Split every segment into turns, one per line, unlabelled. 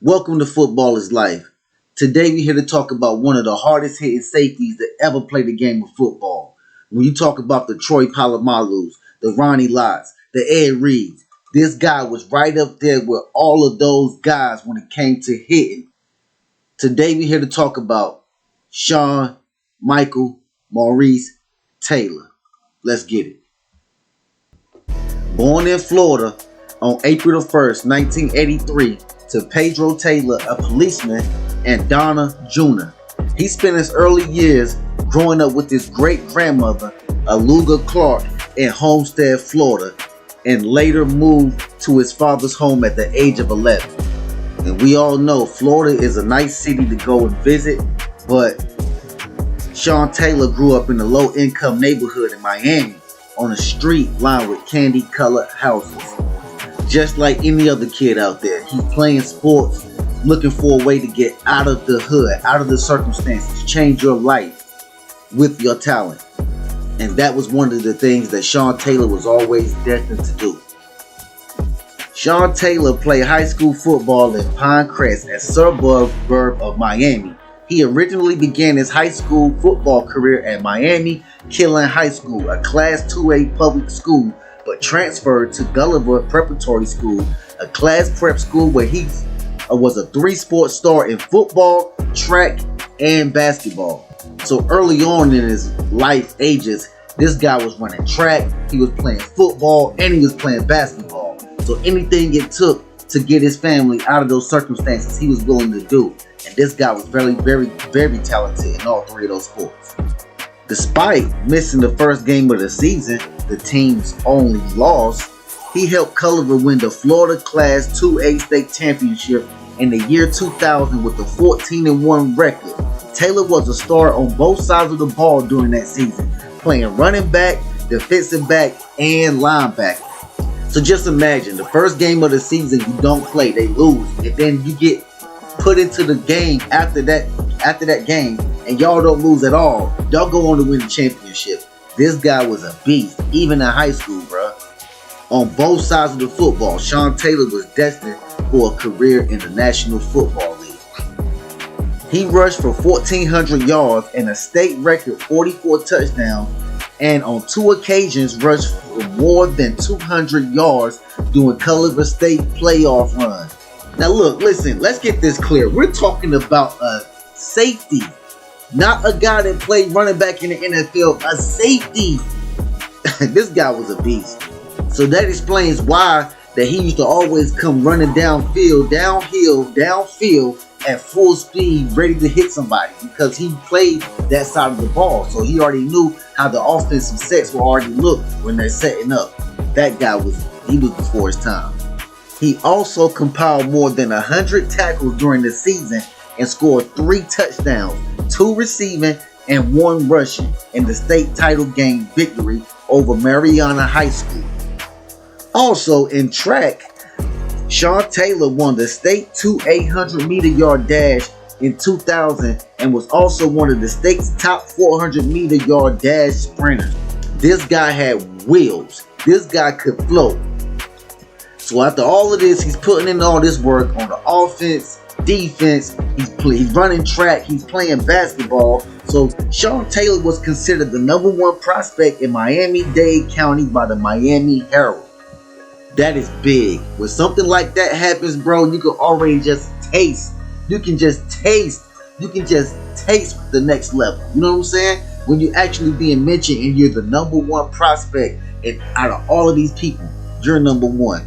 Welcome to Football is Life. Today we're here to talk about one of the hardest hitting safeties that ever played the game of football. When you talk about the Troy Palomalus, the Ronnie Lotts, the Ed Reeds, this guy was right up there with all of those guys when it came to hitting. Today we're here to talk about Sean Michael Maurice Taylor. Let's get it. Born in Florida on April the 1st, 1983, to Pedro Taylor, a policeman, and Donna Jr. He spent his early years growing up with his great-grandmother, Aluga Clark, in Homestead, Florida, and later moved to his father's home at the age of 11. And we all know Florida is a nice city to go and visit, but Sean Taylor grew up in a low-income neighborhood in Miami on a street lined with candy-colored houses. Just like any other kid out there, he's playing sports, looking for a way to get out of the hood, out of the circumstances, change your life with your talent. And that was one of the things that Sean Taylor was always destined to do. Sean Taylor played high school football in Pinecrest, a suburb of Miami. He originally began his high school football career at Miami Killen High School, a Class 2A public school, but transferred to Gulliver Preparatory School, a class prep school where he was a three-sport star in football, track, and basketball. So early on in his life ages, this guy was running track, he was playing football, and he was playing basketball. So anything it took to get his family out of those circumstances, he was willing to do. And this guy was very, very, very talented in all three of those sports. Despite missing the first game of the season, the team's only loss, he helped Gulliver win the Florida Class 2A state championship in the year 2000 with a 14-1 record. Taylor was a star on both sides of the ball during that season, playing running back, defensive back, and linebacker. So just imagine, the first game of the season you don't play, they lose, and then you get put into the game after that game, and y'all don't lose at all. Y'all go on to win the championship. This guy was a beast, even in high school, bruh. On both sides of the football, Sean Taylor was destined for a career in the National Football League. He rushed for 1,400 yards and a state record 44 touchdowns, and on 2 occasions rushed for more than 200 yards during Gulliver State playoff run. Now look, listen, let's get this clear. We're talking about a safety, not a guy that played running back in the NFL, a safety. This guy was a beast. So that explains why that he used to always come running downfield, downfield at full speed, ready to hit somebody, because he played that side of the ball. So he already knew how the offensive sets will already look when they're setting up. That guy was before his time. He also compiled more than 100 tackles during the season and scored 3 touchdowns, 2 receiving and 1 rushing in the state title game victory over Mariana High School. Also in track, Sean Taylor won the state 800-meter yard dash in 2000 and was also one of the state's top 400-meter yard dash sprinters. This guy had wheels. This guy could float. So after all of this, he's putting in all this work on the offense, defense, he's running track, he's playing basketball. So Sean Taylor was considered the #1 prospect in Miami-Dade County by the Miami Herald. That is big. When something like that happens, bro, you can already just taste. You can just taste the next level. You know what I'm saying? When you're actually being mentioned and you're the #1 prospect, and out of all of these people, you're #1.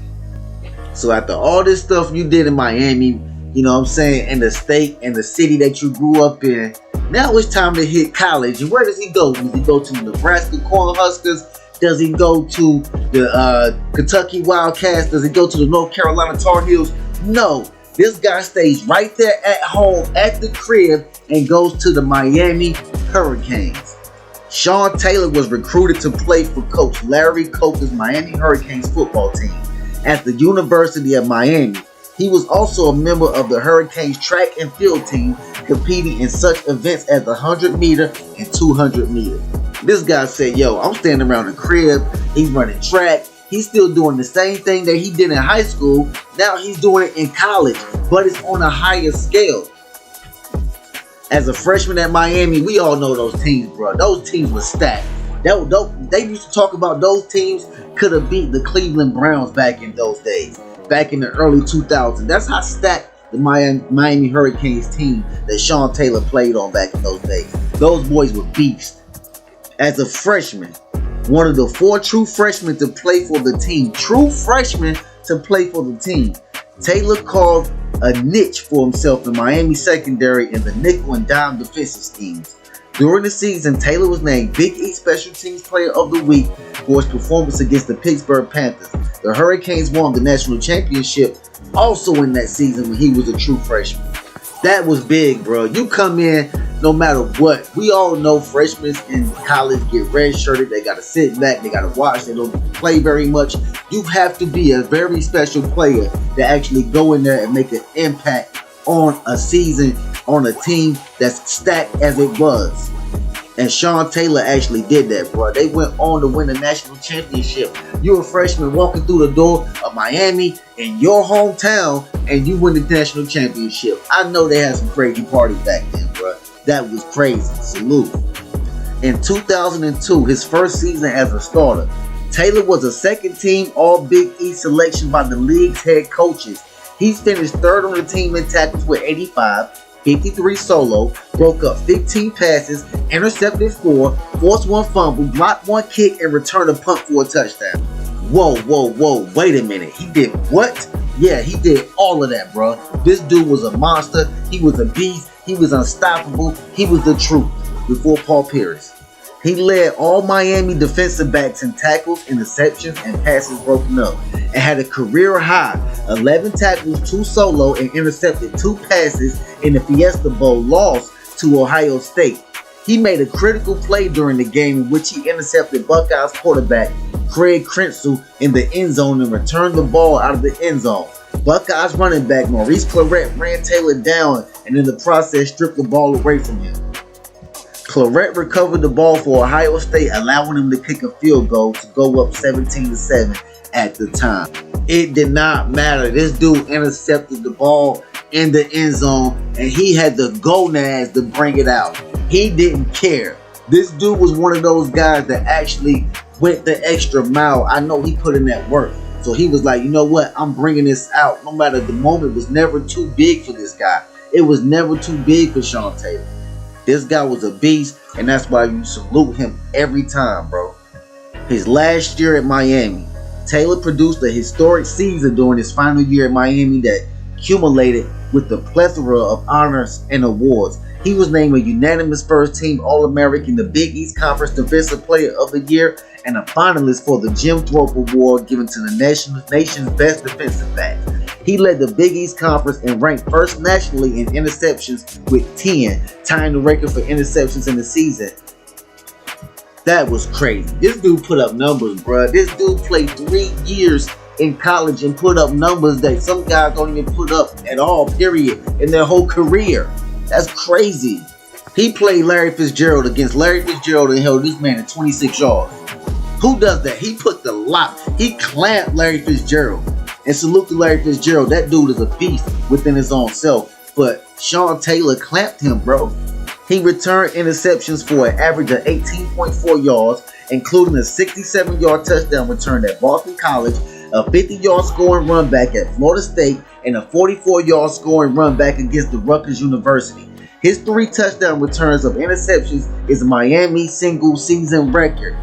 So after all this stuff you did in Miami, you know what I'm saying, in the state and the city that you grew up in, now it's time to hit college. And where does he go? Does he go to Nebraska Cornhuskers? Does he go to the Kentucky Wildcats? Does he go to the North Carolina Tar Heels? No. This guy stays right there at home at the crib and goes to the Miami Hurricanes. Sean Taylor was recruited to play for Coach Larry Coker's Miami Hurricanes football team at the University of Miami. He was also a member of the Hurricanes track and field team, competing in such events as the 100-meter and 200-meter. This guy said, yo, I'm standing around the crib, he's running track, He's still doing the same thing that he did in high school. Now he's doing it in college, but it's on a higher scale. As a freshman at Miami, we all know those teams, bro. Those teams were stacked. They used to talk about those teams could have beat the Cleveland Browns back in those days, back in the early 2000s. That's how stacked the Miami Hurricanes team that Sean Taylor played on back in those days. Those boys were beasts. As a freshman, one of the 4 true freshmen to play for the team, Taylor carved a niche for himself in Miami secondary in the nickel and dime defensive schemes. During the season, Taylor was named Big East Special Teams Player of the Week for his performance against the Pittsburgh Panthers. The Hurricanes won the national championship also in that season when he was a true freshman. That was big, bro. You come in no matter what. We all know freshmen in college get redshirted. They got to sit back. They got to watch. They don't play very much. You have to be a very special player to actually go in there and make an impact on a season, on a team that's stacked as it was. And Sean Taylor actually did that, bro. They went on to win the national championship. You're a freshman walking through the door of Miami in your hometown, and you win the national championship. I know they had some crazy parties back then, bro. That was crazy. Salute. In 2002, his first season as a starter, Taylor was a second-team All-Big East selection by the league's head coaches. He finished third on the team in tackles with 85, 53 solo, broke up 15 passes, intercepted 4, forced 1 fumble, blocked 1 kick, and returned a punt for a touchdown. Whoa, wait a minute. He did what? Yeah, he did all of that, bro. This dude was a monster. He was a beast. He was unstoppable. He was the truth before Paul Pierce. He led all Miami defensive backs in tackles, interceptions, and passes broken up, and had a career high 11 tackles, 2 solo, and intercepted 2 passes in the Fiesta Bowl loss to Ohio State. He made a critical play during the game in which he intercepted Buckeyes quarterback Craig Krenzel in the end zone and returned the ball out of the end zone. Buckeyes running back Maurice Clarett ran Taylor down and in the process stripped the ball away from him. Clarett recovered the ball for Ohio State, allowing him to kick a field goal to go up 17-7 at the time. It did not matter. This dude intercepted the ball in the end zone, and he had the gonads to bring it out. He didn't care. This dude was one of those guys that actually went the extra mile. I know he put in that work. So he was like, you know what? I'm bringing this out. No matter, the moment was never too big for this guy. It was never too big for Sean Taylor. This guy was a beast, and that's why you salute him every time, bro. His last year at Miami, Taylor produced a historic season during his final year at Miami that accumulated with the plethora of honors and awards. He was named a unanimous first-team All-American, the Big East Conference Defensive Player of the Year, and a finalist for the Jim Thorpe Award given to the nation's best defensive back. He led the Big East Conference and ranked first nationally in interceptions with 10, tying the record for interceptions in the season. That was crazy. This dude put up numbers, bro. This dude played 3 years in college and put up numbers that some guys don't even put up at all, period, in their whole career. That's crazy. He played Larry Fitzgerald against Larry Fitzgerald and held this man at 26 yards. Who does that? He put the lock. He clamped Larry Fitzgerald. And salute to Larry Fitzgerald. That dude is a beast within his own self. But Sean Taylor clamped him, bro. He returned interceptions for an average of 18.4 yards, including a 67-yard touchdown return at Boston College, a 50-yard scoring run back at Florida State, and a 44-yard scoring run back against the Rutgers University. His 3 touchdown returns of interceptions is a Miami single-season record.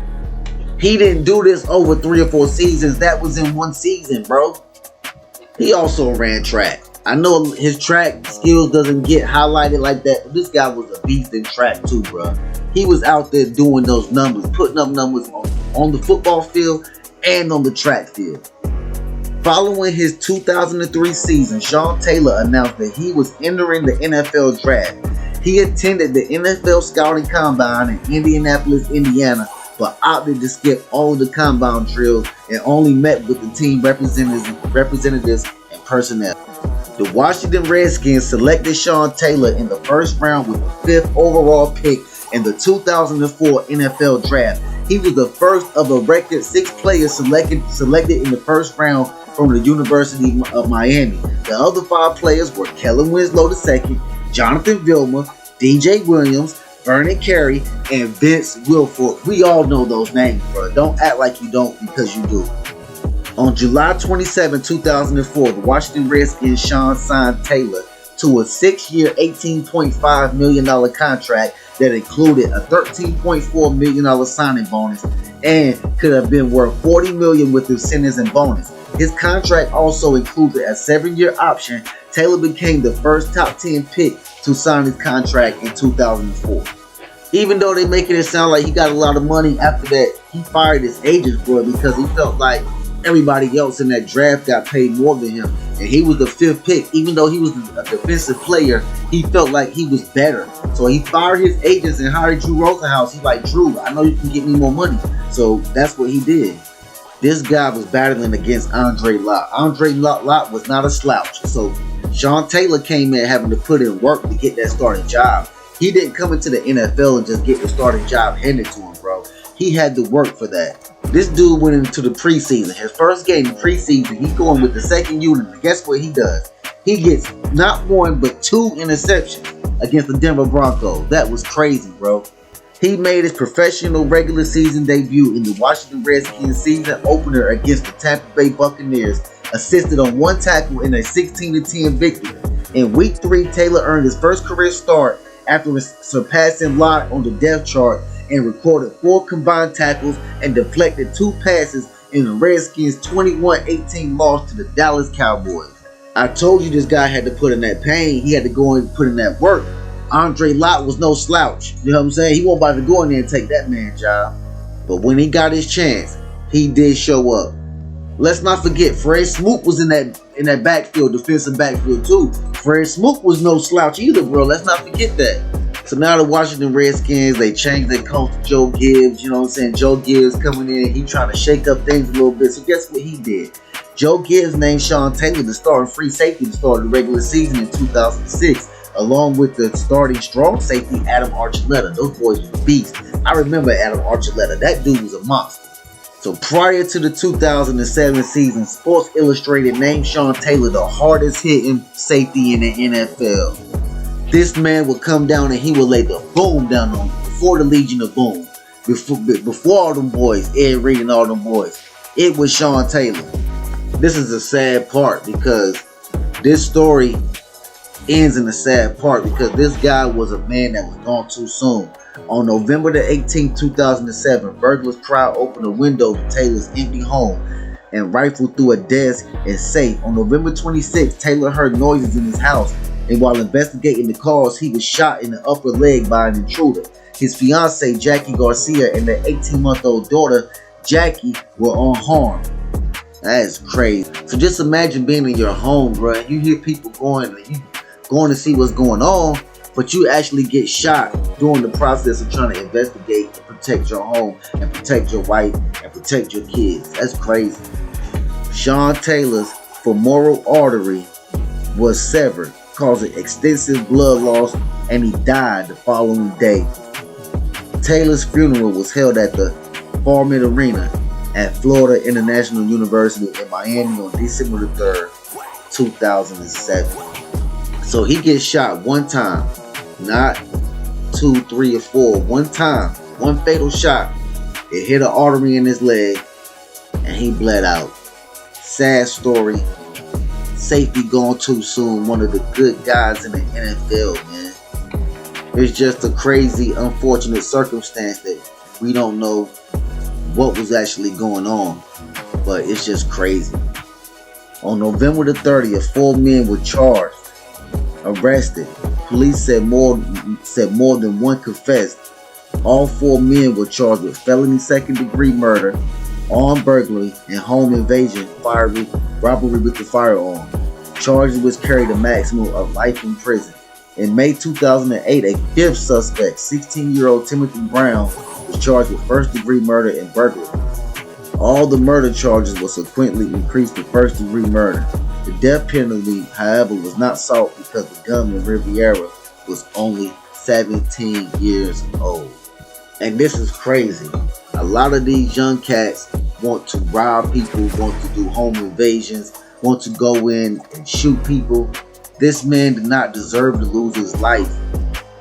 He didn't do this over 3 or 4 seasons. That was in 1 season, bro. He also ran track. I know his track skills doesn't get highlighted like that, but this guy was a beast in track too, bro. He was out there doing those numbers, putting up numbers on the football field and on the track field. Following his 2003 season, Sean Taylor announced that he was entering the NFL draft. He attended the NFL Scouting Combine in Indianapolis, Indiana, but opted to skip all of the combine drills and only met with the team representatives and personnel. The Washington Redskins selected Sean Taylor in the first round with the 5th overall pick in the 2004 NFL Draft, He was the first of a record 6 players selected in the first round from the University of Miami. The other 5 players were Kellen Winslow II, Jonathan Vilma, DJ Williams, Vernon Carey, and Vince Wilfork. We all know those names, bro. Don't act like you don't, because you do. On July 27, 2004, the Washington Redskins signed Taylor to a 6-year, $18.5 million contract that included a $13.4 million signing bonus and could have been worth $40 million with incentives and bonus. His contract also included a 7-year option. Taylor became the first top 10 pick to sign his contract in 2004. Even though they making it sound like he got a lot of money, after that, he fired his agents for it because he felt like everybody else in that draft got paid more than him. And he was the 5th pick. Even though he was a defensive player, he felt like he was better. So he fired his agents and hired Drew Rosenhaus. He's like, Drew, I know you can get me more money. So that's what he did. This guy was battling against Andre Lott. Andre Lott was not a slouch. So Sean Taylor came in having to put in work to get that starting job. He didn't come into the NFL and just get the starting job handed to him, bro. He had to work for that. This dude went into the preseason. His first game in preseason, he's going with the second unit. And guess what he does? He gets not 1 but 2 interceptions against the Denver Broncos. That was crazy, bro. He made his professional regular season debut in the Washington Redskins season opener against the Tampa Bay Buccaneers, assisted on 1 tackle in a 16-10 victory. In week 3, Taylor earned his first career start after surpassing Lott on the depth chart and recorded 4 combined tackles and deflected 2 passes in the Redskins' 21-18 loss to the Dallas Cowboys. I told you this guy had to put in that pain. He had to go and put in that work. Andre Lott was no slouch. You know what I'm saying? He wasn't about to go in there and take that man's job. But when he got his chance, he did show up. Let's not forget, Fred Smoot was in that backfield, defensive backfield too. Fred Smoot was no slouch either, bro. Let's not forget that. So now the Washington Redskins, they changed their coach to Joe Gibbs. You know what I'm saying? Joe Gibbs coming in. He trying to shake up things a little bit. So guess what he did? Joe Gibbs named Sean Taylor the starting free safety to start the regular season in 2006, along with the starting strong safety Adam Archuleta. Those boys were beasts. I remember Adam Archuleta. That dude was a monster. So prior to the 2007 season, Sports Illustrated named Sean Taylor the hardest hitting safety in the NFL. This man would come down and he would lay the boom down on you before the Legion of Boom. Before all them boys, Ed Reed and all them boys. It was Sean Taylor. This is a sad part because this story ends in a sad part because this guy was a man that was gone too soon. On November the 18th, 2007, burglars pried open a window to Taylor's empty home and rifled through a desk and safe. On November 26th, Taylor heard noises in his house, and while investigating the cause, he was shot in the upper leg by an intruder. His fiancée, Jackie Garcia, and their 18-month-old daughter, Jackie, were unharmed. That is crazy. So just imagine being in your home, bro, and you hear people going to see what's going on, but you actually get shot during the process of trying to investigate and protect your home and protect your wife and protect your kids. That's crazy. Sean Taylor's femoral artery was severed, causing extensive blood loss, and he died the following day. Taylor's funeral was held at the Farmington Arena at Florida International University in Miami on December 3rd, 2007. So he gets shot one time, not 2, 3, or 4. One time, one fatal shot. It hit an artery in his leg, and he bled out. Sad story. Safety gone too soon. One of the good guys in the NFL, man. It's just a crazy, unfortunate circumstance that we don't know what was actually going on, but it's just crazy. On November the 30th, 4 men were charged, arrested. Police said more than one confessed. All 4 men were charged with felony second-degree murder, armed burglary, and home invasion, robbery with a firearm. Charges which carried a maximum of life in prison. In May 2008, a 5th suspect, 16-year-old Timothy Brown, was charged with first-degree murder and burglary. All the murder charges were subsequently increased to first-degree murder. The death penalty, however, was not sought because the gunman, Riviera, was only 17 years old. And this is crazy. A lot of these young cats want to rob people, want to do home invasions, want to go in and shoot people. This man did not deserve to lose his life.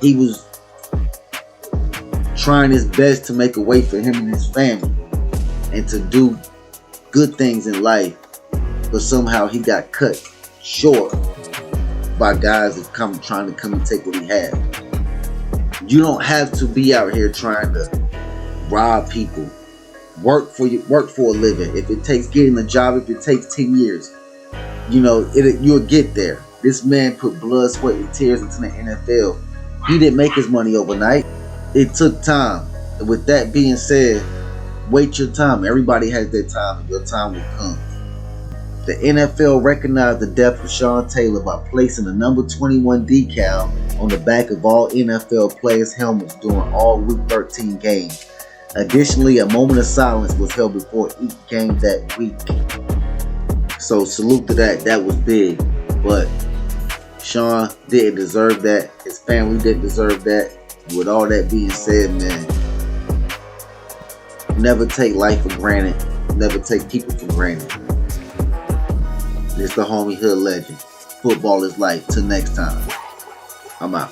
He was trying his best to make a way for him and his family and to do good things in life, but somehow he got cut short by guys that trying to come and take what he had. You don't have to be out here trying to rob people. Work for a living. If it takes getting a job, if it takes 10 years, you'll get there. This man put blood, sweat, and tears into the NFL. He didn't make his money overnight. It took time. And with that being said, wait your time. Everybody has their time, and your time will come. The NFL recognized the death of Sean Taylor by placing a number 21 decal on the back of all NFL players' helmets during all Week 13 games. Additionally, a moment of silence was held before each game that week. So salute to that. That was big. But Sean didn't deserve that. His family didn't deserve that. With all that being said, man, never take life for granted. Never take people for granted. This the homie Hood Legend. Football is life. Till next time. I'm out.